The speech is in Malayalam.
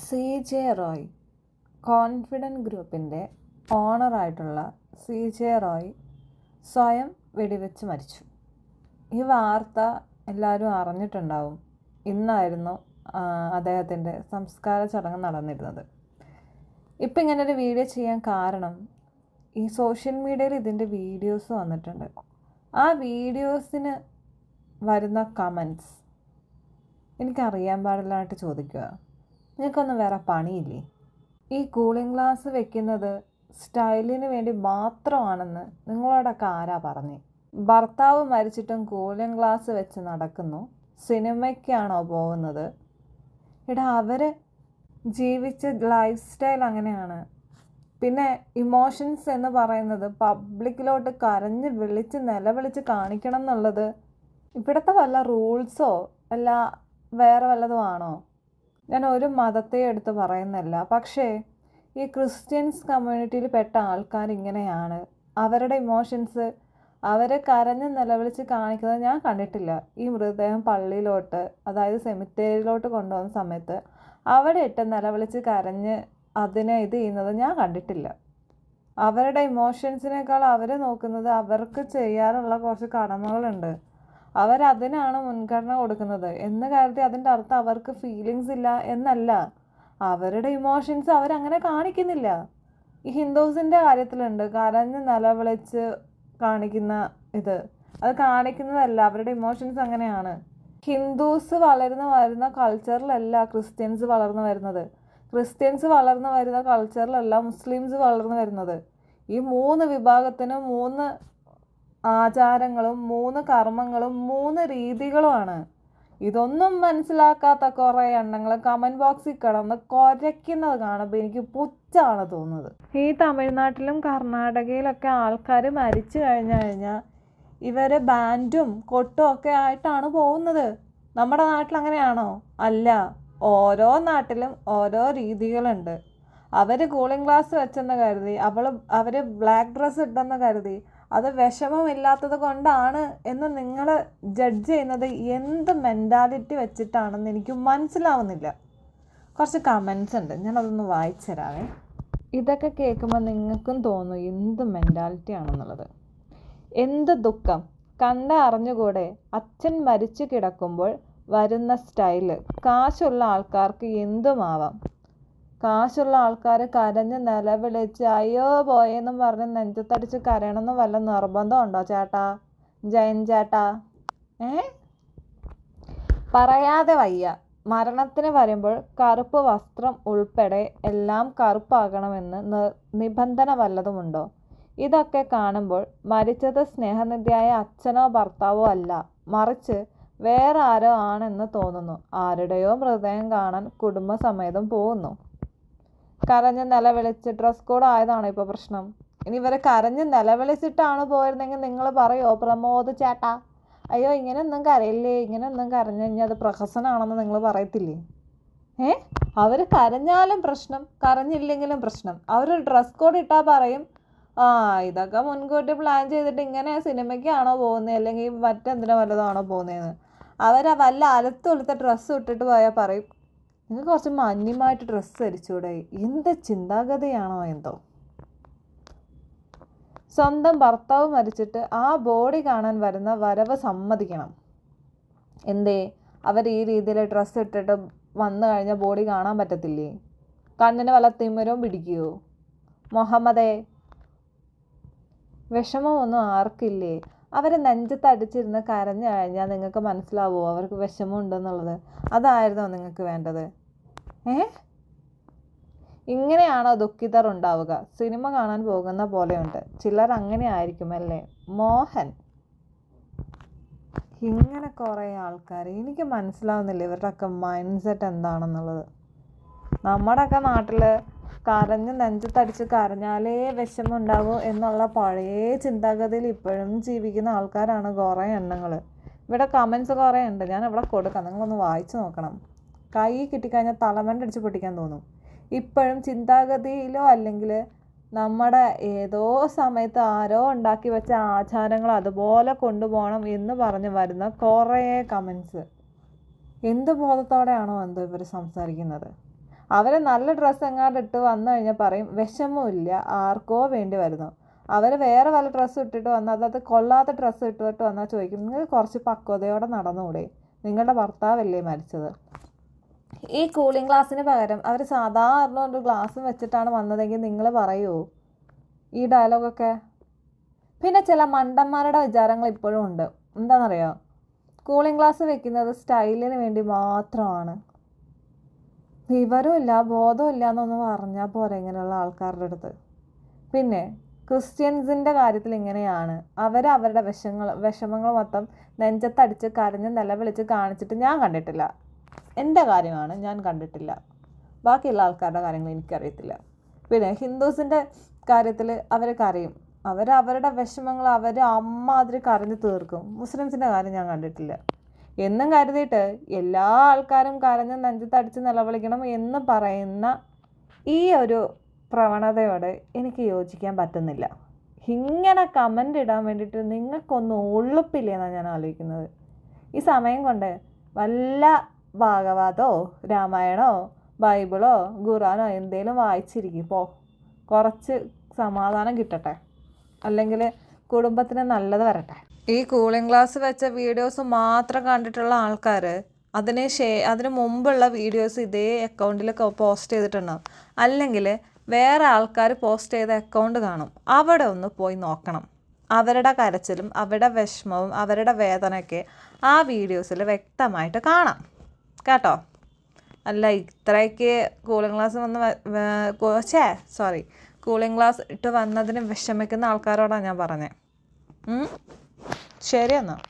CJ റോയ് കോൺഫിഡൻറ്റ് ഗ്രൂപ്പിൻ്റെ ഓണറായിട്ടുള്ള CJ റോയ് സ്വയം വെടിവെച്ച് മരിച്ചു. ഈ വാർത്ത എല്ലാവരും അറിഞ്ഞിട്ടുണ്ടാവും. ഇന്നായിരുന്നു അദ്ദേഹത്തിൻ്റെ സംസ്കാര ചടങ്ങ് നടന്നിരുന്നത്. ഇപ്പം ഇങ്ങനൊരു വീഡിയോ ചെയ്യാൻ കാരണം ഈ സോഷ്യൽ മീഡിയയിൽ ഇതിൻ്റെ വീഡിയോസ് വന്നിട്ടുണ്ട്. ആ വീഡിയോസിന് വരുന്ന കമൻറ്റ്സ് എനിക്കറിയാൻ പാടില്ലായിട്ട് ചോദിക്കുക, നിങ്ങൾക്കൊന്നും വേറെ പണിയില്ലേ? ഈ കൂളിംഗ് ഗ്ലാസ് വെക്കുന്നത് സ്റ്റൈലിന് വേണ്ടി മാത്രമാണെന്ന് നിങ്ങളോടൊക്കെ ആരാ പറഞ്ഞേ? ഭർത്താവ് മരിച്ചിട്ടും കൂളിംഗ് ഗ്ലാസ് വെച്ച് നടക്കുന്നു, സിനിമയ്ക്കാണോ പോകുന്നത്? അവർ ജീവിച്ച ലൈഫ് സ്റ്റൈൽ അങ്ങനെയാണ്. പിന്നെ ഇമോഷൻസ് എന്ന് പറയുന്നത് പബ്ലിക്കിലോട്ട് കരഞ്ഞ് വിളിച്ച് നിലവിളിച്ച് കാണിക്കണം എന്നുള്ളത് ഇവിടുത്തെ വല്ല റൂൾസോ അല്ല വേറെ വല്ലതും ആണോ? ഞാൻ ഒരു മതത്തെ എടുത്ത് പറയുന്നില്ല, പക്ഷേ ഈ ക്രിസ്ത്യൻസ് കമ്മ്യൂണിറ്റിയിൽ പെട്ട ആൾക്കാർ ഇങ്ങനെയാണ്. അവരുടെ ഇമോഷൻസ് അവരെ കരഞ്ഞ് നിലവിളിച്ച് കാണിക്കുന്നത് ഞാൻ കണ്ടിട്ടില്ല. ഈ മൃതദേഹം പള്ളിയിലോട്ട്, അതായത് സെമിത്തേരിയിലോട്ട് കൊണ്ടുപോകുന്ന സമയത്ത് അവിടെ ഇട്ട് നിലവിളിച്ച് കരഞ്ഞ് അതിനെ ഇത് ചെയ്യുന്നത് ഞാൻ കണ്ടിട്ടില്ല. അവരുടെ ഇമോഷൻസിനേക്കാൾ അവർ നോക്കുന്നത് അവർക്ക് ചെയ്യാനുള്ള കുറച്ച് കടമകളുണ്ട്, അവരതിനാണ് മുൻഗണന കൊടുക്കുന്നത് എന്ന് കരുതി അതിൻ്റെ അർത്ഥം അവർക്ക് ഫീലിങ്സ് ഇല്ല എന്നല്ല. അവരുടെ ഇമോഷൻസ് അവരങ്ങനെ കാണിക്കുന്നില്ല. ഈ ഹിന്ദുസിൻ്റെ കാര്യത്തിലുണ്ട് കരഞ്ഞ് നിലവിളിച്ച് കാണിക്കുന്ന അത് കാണിക്കുന്നതല്ല, അവരുടെ ഇമോഷൻസ് അങ്ങനെയാണ്. ഹിന്ദുസ് വളർന്നു വരുന്ന കൾച്ചറിലല്ല ക്രിസ്ത്യൻസ് വളർന്നു വരുന്നത്, ക്രിസ്ത്യൻസ് വളർന്നു വരുന്ന കൾച്ചറിലല്ല മുസ്ലിംസ് വളർന്നു വരുന്നത്. ഈ 3 വിഭാഗത്തിനും 3 ആചാരങ്ങളും 3 കർമ്മങ്ങളും 3 രീതികളുമാണ്. ഇതൊന്നും മനസ്സിലാക്കാത്ത കുറേ എണ്ണങ്ങൾ കമൻറ്റ് ബോക്സിൽ കിടന്ന് കുരയ്ക്കുന്നത് കാണുമ്പോൾ എനിക്ക് പുച്ഛമാണ് തോന്നുന്നത്. ഈ തമിഴ്നാട്ടിലും കർണാടകയിലൊക്കെ ആൾക്കാർ മരിച്ചു കഴിഞ്ഞാൽ ഇവർ ബാൻഡും കൊട്ടും ഒക്കെ ആയിട്ടാണ് പോകുന്നത്. നമ്മുടെ നാട്ടിൽ അങ്ങനെയാണോ? അല്ല. ഓരോ നാട്ടിലും ഓരോ രീതികളുണ്ട്. അവർ കൂളിംഗ് ഗ്ലാസ് വെച്ചെന്ന് കരുതി അവർ ബ്ലാക്ക് ഡ്രസ്സ് ഇട്ടെന്ന് കരുതി അത് വിഷമമില്ലാത്തത് കൊണ്ടാണ് എന്ന് നിങ്ങൾ ജഡ്ജ് ചെയ്യുന്നത് എന്ത് മെൻറ്റാലിറ്റി വെച്ചിട്ടാണെന്ന് എനിക്ക് മനസ്സിലാവുന്നില്ല. കുറച്ച് കമൻസ് ഉണ്ട്, ഞാനതൊന്ന് വായിച്ചു തരാവേ. ഇതൊക്കെ കേൾക്കുമ്പോൾ നിങ്ങൾക്കും തോന്നും എന്ത് മെൻറ്റാലിറ്റി ആണെന്നുള്ളത്. എന്ത് ദുഃഖം കണ്ട അറിഞ്ഞുകൂടെ? അച്ഛൻ മരിച്ചു കിടക്കുമ്പോൾ വരുന്ന സ്റ്റൈല്. കാശുള്ള ആൾക്കാർക്ക് എന്തുമാവാം. കാശുള്ള ആൾക്കാർ കരഞ്ഞ് നിലവിളിച്ച് അയ്യോ പോയെന്നും പറഞ്ഞ് നെഞ്ചത്തടിച്ച് കരയണമെന്ന് വല്ല നിർബന്ധമുണ്ടോ ചേട്ടാ? ജയൻ ചേട്ടാ, പറയാതെ വയ്യ. മരണത്തിന് വരുമ്പോൾ കറുപ്പ് വസ്ത്രം ഉൾപ്പെടെ എല്ലാം കറുപ്പാകണമെന്ന് നിബന്ധന വല്ലതുമുണ്ടോ? ഇതൊക്കെ കാണുമ്പോൾ മരിച്ചത് സ്നേഹനിധിയായ അച്ഛനോ ഭർത്താവോ അല്ല, മറിച്ച് വേറെ ആരോ ആണെന്ന് തോന്നുന്നു. ആരുടെയോ മൃതദേഹം കാണാൻ കുടുംബസമേതം പോകുന്നു. കരഞ്ഞ് നിലവിളിച്ച് ഡ്രസ് കോഡ് ആയതാണോ ഇപ്പോൾ പ്രശ്നം? ഇനി ഇവരെ കരഞ്ഞ് നിലവിളിച്ചിട്ടാണ് പോയിരുന്നെങ്കിൽ നിങ്ങൾ പറയുമോ പ്രമോദ് ചേട്ടാ അയ്യോ ഇങ്ങനെയൊന്നും കരയില്ലേ, ഇങ്ങനെയൊന്നും കരഞ്ഞു കഴിഞ്ഞാൽ അത് പ്രഹസനമാണെന്ന് നിങ്ങൾ പറയത്തില്ലേ? അവർ കരഞ്ഞാലും പ്രശ്നം, കരഞ്ഞില്ലെങ്കിലും പ്രശ്നം. അവർ ഡ്രസ് കോഡ് ഇട്ടാൽ പറയും ഇതൊക്കെ മുൻകൂട്ടി പ്ലാൻ ചെയ്തിട്ട് ഇങ്ങനെ സിനിമയ്ക്കാണോ പോകുന്നത് അല്ലെങ്കിൽ മറ്റെന്തിനോ വല്ലതാണോ പോകുന്നതെന്ന്. വല്ല അലത്തൊളുത്ത ഡ്രസ്സ് ഇട്ടിട്ട് പോയാൽ പറയും നിങ്ങൾക്ക് കുറച്ച് മാന്യമായിട്ട് ഡ്രസ്സ് ധരിച്ചൂടെ. എന്ത് ചിന്താഗതിയാണോ എന്തോ. സ്വന്തം ഭർത്താവ് മരിച്ചിട്ട് ആ ബോഡി കാണാൻ വരുന്ന വരവ് സമ്മതിക്കണം. എന്തേ അവർ ഈ രീതിയിൽ ഡ്രസ്സ് ഇട്ടിട്ട് വന്നു കഴിഞ്ഞാൽ ബോഡി കാണാൻ പറ്റത്തില്ലേ? കണ്ണിന് വല്ല തിമിരവും പിടിക്കുമോ? മുഹമ്മദേ, വിഷമമൊന്നും ആർക്കില്ലേ? അവർ നെഞ്ചത്തടിച്ചിരുന്ന് കരഞ്ഞു കഴിഞ്ഞാൽ നിങ്ങൾക്ക് മനസ്സിലാവുമോ അവർക്ക് വിഷമമുണ്ടെന്നുള്ളത്? അതായിരുന്നോ നിങ്ങൾക്ക് വേണ്ടത്? ഇങ്ങനെയാണോ ദുഃഖിതർ ഉണ്ടാവുക? സിനിമ കാണാൻ പോകുന്ന പോലെയുണ്ട്. ചിലർ അങ്ങനെ ആയിരിക്കും അല്ലേ? മോഹൻ, ഇങ്ങനെ കുറേ ആൾക്കാർ എനിക്ക് മനസ്സിലാവുന്നില്ല ഇവരുടെയൊക്കെ മൈൻഡ് സെറ്റ് എന്താണെന്നുള്ളത്. നമ്മുടെയൊക്കെ നാട്ടിൽ കരഞ്ഞ് നെഞ്ചത്തടിച്ച് കരഞ്ഞാലേ വിഷമം ഉണ്ടാവൂ എന്നുള്ള പഴയ ചിന്താഗതിയിൽ ഇപ്പോഴും ജീവിക്കുന്ന ആൾക്കാരാണ് കുറേ എണ്ണങ്ങൾ. ഇവിടെ കമൻസ് കുറേ ഉണ്ട്, ഞാൻ ഇവിടെ കൊടുക്കാം, നിങ്ങളൊന്ന് വായിച്ചു നോക്കണം. കൈ കിട്ടിക്കഴിഞ്ഞാൽ തലമണ്ടടിച്ച് പൊട്ടിക്കാൻ തോന്നും. ഇപ്പോഴും ചിന്താഗതിയിലോ അല്ലെങ്കിൽ നമ്മുടെ ഏതോ സമയത്ത് ആരോ ഉണ്ടാക്കി വെച്ച ആചാരങ്ങൾ അതുപോലെ കൊണ്ടുപോകണം എന്ന് പറഞ്ഞ് വരുന്ന കുറേ കമൻസ്. എന്ത് ബോധത്തോടെയാണോ എന്തോ ഇവർ സംസാരിക്കുന്നത്? അവർ നല്ല ഡ്രസ്സ് എങ്ങാണ്ട് ഇട്ട് വന്നു കഴിഞ്ഞാൽ പറയും വിഷമമില്ല, ആർക്കോ വേണ്ടി വരുന്നു. അവർ വേറെ വല്ല ഡ്രസ്സ് ഇട്ടിട്ട് വന്നാൽ അത് കൊള്ളാത്ത ഡ്രസ്സ് ഇട്ടിട്ട് വന്നാൽ ചോദിക്കും നിങ്ങൾക്ക് കുറച്ച് പക്വതയോടെ നടന്നുകൂടെ, നിങ്ങളുടെ ഭർത്താവല്ലേ മരിച്ചത്. ഈ കൂളിംഗ് ഗ്ലാസ്സിന് പകരം അവർ സാധാരണ ഒരു ഗ്ലാസ് വെച്ചിട്ടാണ് വന്നതെങ്കിൽ നിങ്ങൾ പറയുമോ ഈ ഡയലോഗൊക്കെ? പിന്നെ ചില മണ്ടന്മാരുടെ വിചാരങ്ങൾ ഇപ്പോഴും ഉണ്ട്. എന്താണെന്നറിയോ? കൂളിംഗ് ഗ്ലാസ് വെക്കുന്നത് സ്റ്റൈലിന് വേണ്ടി മാത്രമാണ്. വിവരമില്ല ബോധമില്ല എന്നൊന്ന് പറഞ്ഞാൽ പോരെ ഇങ്ങനെയുള്ള ആൾക്കാരുടെ അടുത്ത്. പിന്നെ ക്രിസ്ത്യൻസിൻ്റെ കാര്യത്തിൽ ഇങ്ങനെയാണ്. അവരുടെ വിഷമങ്ങൾ മൊത്തം നെഞ്ചത്തടിച്ച് കരഞ്ഞ് നിലവിളിച്ച് കാണിച്ചിട്ട് ഞാൻ കണ്ടിട്ടില്ല. എൻ്റെ കാര്യമാണ്, ഞാൻ കണ്ടിട്ടില്ല. ബാക്കിയുള്ള ആൾക്കാരുടെ കാര്യങ്ങൾ എനിക്കറിയത്തില്ല. പിന്നെ ഹിന്ദുസിൻ്റെ കാര്യത്തിൽ അവർ കരയും, അവരുടെ വിഷമങ്ങൾ അമ്മാതിരി കരഞ്ഞ് തീർക്കും. മുസ്ലിംസിൻ്റെ കാര്യം ഞാൻ കണ്ടിട്ടില്ല. എന്നും കരുതിയിട്ട് എല്ലാ ആൾക്കാരും കരഞ്ഞ് നെഞ്ചത്തടിച്ച് നിലവിളിക്കണം എന്ന് പറയുന്ന ഈ ഒരു പ്രവണതയോട് എനിക്ക് യോജിക്കാൻ പറ്റുന്നില്ല. ഇങ്ങനെ കമൻ്റ് ഇടാൻ വേണ്ടിയിട്ട് നിങ്ങൾക്കൊന്നും ഉളുപ്പില്ലെന്നാണ് ഞാൻ ആലോചിക്കുന്നത്. ഈ സമയം കൊണ്ട് വല്ല ഭാഗവതോ രാമായണോ ബൈബിളോ ഖുറാനോ എന്തേലും വായിച്ചിരിക്കും. കുറച്ച് സമാധാനം കിട്ടട്ടെ, അല്ലെങ്കിൽ കുടുംബത്തിന് നല്ലത് വരട്ടെ. ഈ കൂളിംഗ് ഗ്ലാസ് വെച്ച വീഡിയോസ് മാത്രം കണ്ടിട്ടുള്ള ആൾക്കാർ അതിന് മുമ്പുള്ള വീഡിയോസ് ഇതേ അക്കൗണ്ടിൽ പോസ്റ്റ് ചെയ്തിട്ടുണ്ടാവും. അല്ലെങ്കിൽ വേറെ ആൾക്കാർ പോസ്റ്റ് ചെയ്ത അക്കൗണ്ട് കാണും. അവിടെ ഒന്ന് പോയി നോക്കണം. അവരുടെ കരച്ചിലും അവരുടെ വിഷമവും അവരുടെ വേദനയൊക്കെ ആ വീഡിയോസിൽ വ്യക്തമായിട്ട് കാണാം കേട്ടോ. അല്ല ഇത്രയ്ക്ക് കൂളിംഗ് ഗ്ലാസ് ഇട്ട് വന്നതിന് വിഷമിക്കുന്ന ആൾക്കാരോടാണ് ഞാൻ പറഞ്ഞത്. ശരി എന്നാൽ.